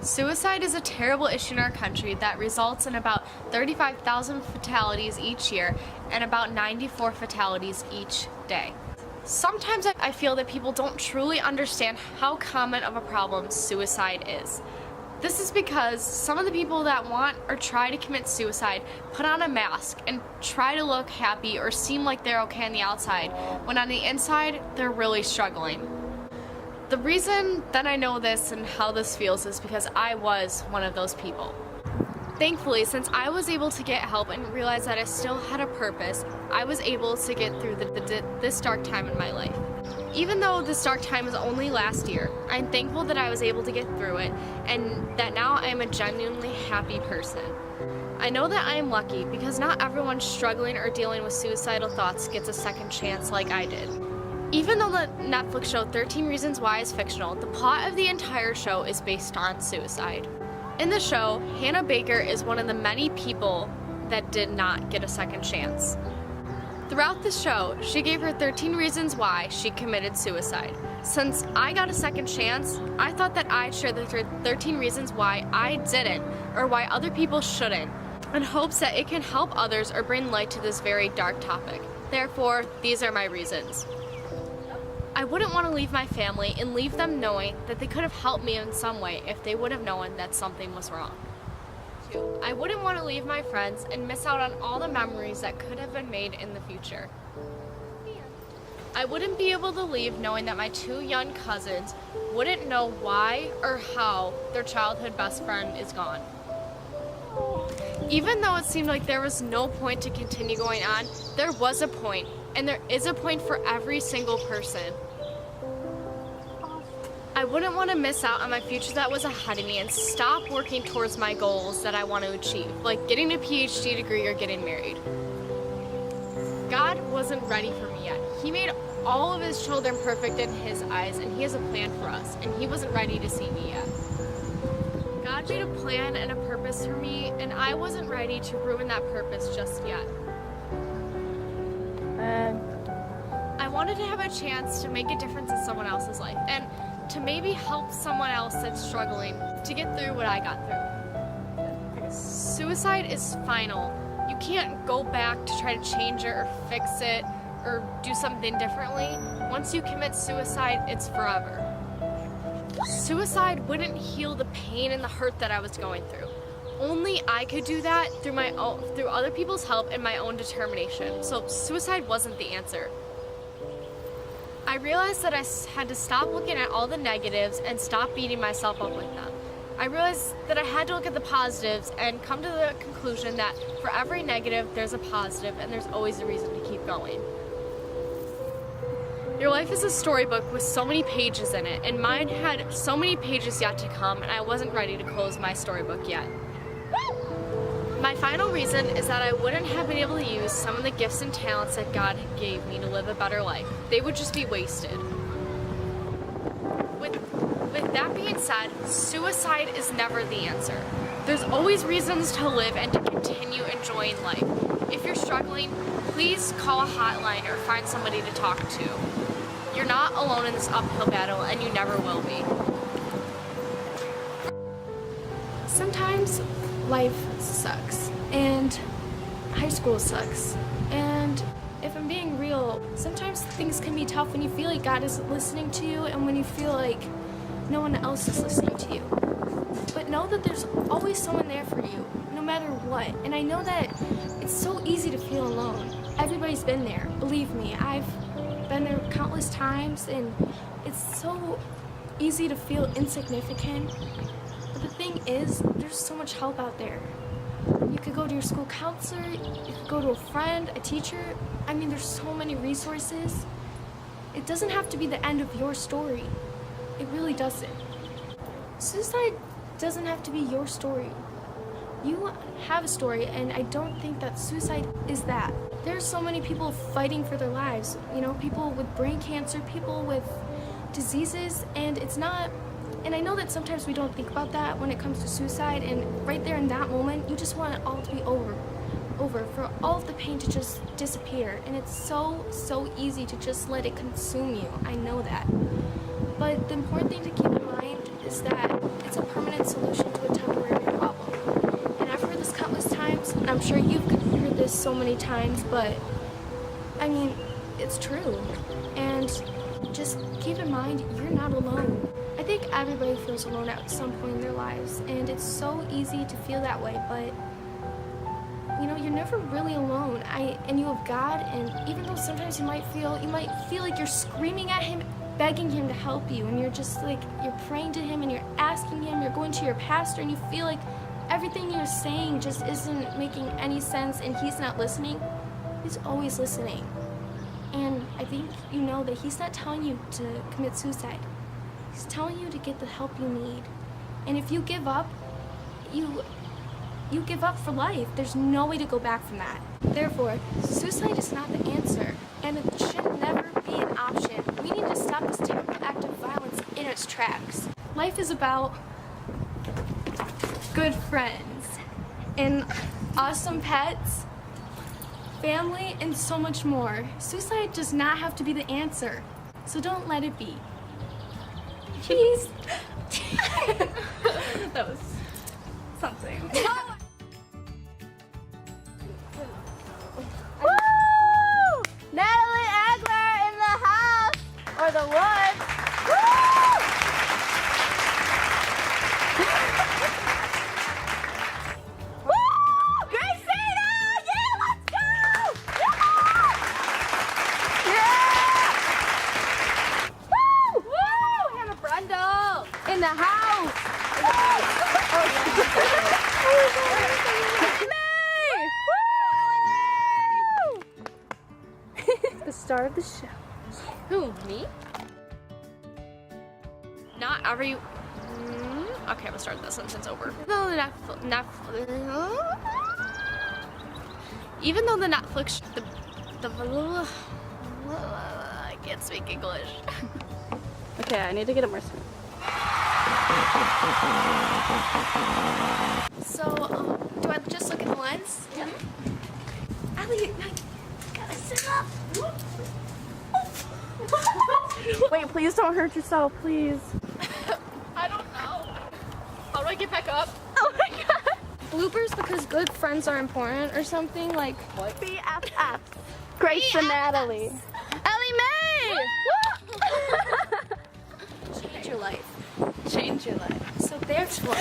Suicide is a terrible issue in our country that results in about 35,000 fatalities each year and about 94 fatalities each day. Sometimes I feel that people don't truly understand how common of a problem suicide is. This is because some of the people that want or try to commit suicide put on a mask and try to look happy or seem like they're okay on the outside, when on the inside, they're really struggling. The reason that I know this and how this feels is because I was one of those people. Thankfully, since I was able to get help and realize that I still had a purpose, I was able to get through this dark time in my life. Even though this dark time was only last year, I'm thankful that I was able to get through it and that now I am a genuinely happy person. I know that I am lucky because not everyone struggling or dealing with suicidal thoughts gets a second chance like I did. Even though the Netflix show 13 Reasons Why is fictional, the plot of the entire show is based on suicide. In the show, Hannah Baker is one of the many people that did not get a second chance. Throughout the show, she gave her 13 reasons why she committed suicide. Since I got a second chance, I thought that I'd share the 13 reasons why I didn't, or why other people shouldn't, in hopes that it can help others or bring light to this very dark topic. Therefore, these are my reasons. I wouldn't want to leave my family and leave them knowing that they could have helped me in some way if they would have known that something was wrong. 2, I wouldn't want to leave my friends and miss out on all the memories that could have been made in the future. I wouldn't be able to leave knowing that my 2 young cousins wouldn't know why or how their childhood best friend is gone. Even though it seemed like there was no point to continue going on, there was a point, and there is a point for every single person. I wouldn't want to miss out on my future that was ahead of me and stop working towards my goals that I want to achieve, like getting a PhD degree or getting married. God wasn't ready for me yet. He made all of his children perfect in his eyes, and he has a plan for us, and he wasn't ready to see me yet. God made a plan and a purpose for me, and I wasn't ready to ruin that purpose just yet. I wanted to have a chance to make a difference in someone else's life, and to maybe help someone else that's struggling to get through what I got through. Suicide is final. You can't go back to try to change it or fix it or do something differently. Once you commit suicide, it's forever. Suicide wouldn't heal the pain and the hurt that I was going through. Only I could do that through other people's help and my own determination. So suicide wasn't the answer. I realized that I had to stop looking at all the negatives and stop beating myself up with them. I realized that I had to look at the positives and come to the conclusion that for every negative, there's a positive and there's always a reason to keep going. Your life is a storybook with so many pages in it, and mine had so many pages yet to come, and I wasn't ready to close my storybook yet. My final reason is that I wouldn't have been able to use some of the gifts and talents that God gave me to live a better life. They would just be wasted. With that being said, suicide is never the answer. There's always reasons to live and to continue enjoying life. If you're struggling, please call a hotline or find somebody to talk to. You're not alone in this uphill battle, and you never will be. Sometimes life sucks, and high school sucks, and if I'm being real, sometimes things can be tough when you feel like God isn't listening to you and when you feel like no one else is listening to you. But know that there's always someone there for you, no matter what. And I know that it's so easy to feel alone. Everybody's been there, believe me. I've been there countless times, and it's so easy to feel insignificant. But the thing is, there's so much help out there. You could go to your school counselor, you could go to a friend, a teacher. I mean, there's so many resources. It doesn't have to be the end of your story. It really doesn't. Suicide doesn't have to be your story. You have a story, and I don't think that suicide is that. There's so many people fighting for their lives. You know, people with brain cancer, people with diseases, and it's not. And I know that sometimes we don't think about that when it comes to suicide, and right there in that moment, you just want it all to be over. over, for all of the pain to just disappear. And it's so easy to just let it consume you. I know that. But the important thing to keep in mind is that it's a permanent solution to a temporary problem. And I've heard this countless times, and I'm sure you've heard this so many times, but I mean, it's true. And just keep in mind, you're not alone. I think everybody feels alone at some point in their lives, and it's so easy to feel that way, but you know, you're never really alone. And you have God, and even though sometimes you might feel like you're screaming at him, begging him to help you, and you're just like, you're praying to him and you're asking him, you're going to your pastor, and you feel like everything you're saying just isn't making any sense and he's not listening. He's always listening. And I think you know that he's not telling you to commit suicide. He's telling you to get the help you need. And if you give up, you give up for life. There's no way to go back from that. Therefore, suicide is not the answer, and it should never be an option. We need to stop this terrible act of violence in its tracks. Life is about good friends and awesome pets, family, and so much more. Suicide does not have to be the answer, so don't let it be. Please. That was something. Woo! Natalie Agler in the house, or the woods. Woo! Woo! Christina! Yeah, let's go! Yeah! Woo! Woo! Hannah Brundle in the house. The star of the show. Who, me? Not every... Okay, we'll start this sentence over. Even though the Netflix... I can't speak English. Okay, I need to get it more smooth. So, do I just look in the lens? Yeah. Allie, gotta sit up. Wait, please don't hurt yourself, please. I don't know. How do I get back up? Oh my god. Bloopers because good friends are important or something like. What? BFF. Grace and Natalie. Ellie Mae! Change your life. Change your life. So therefore.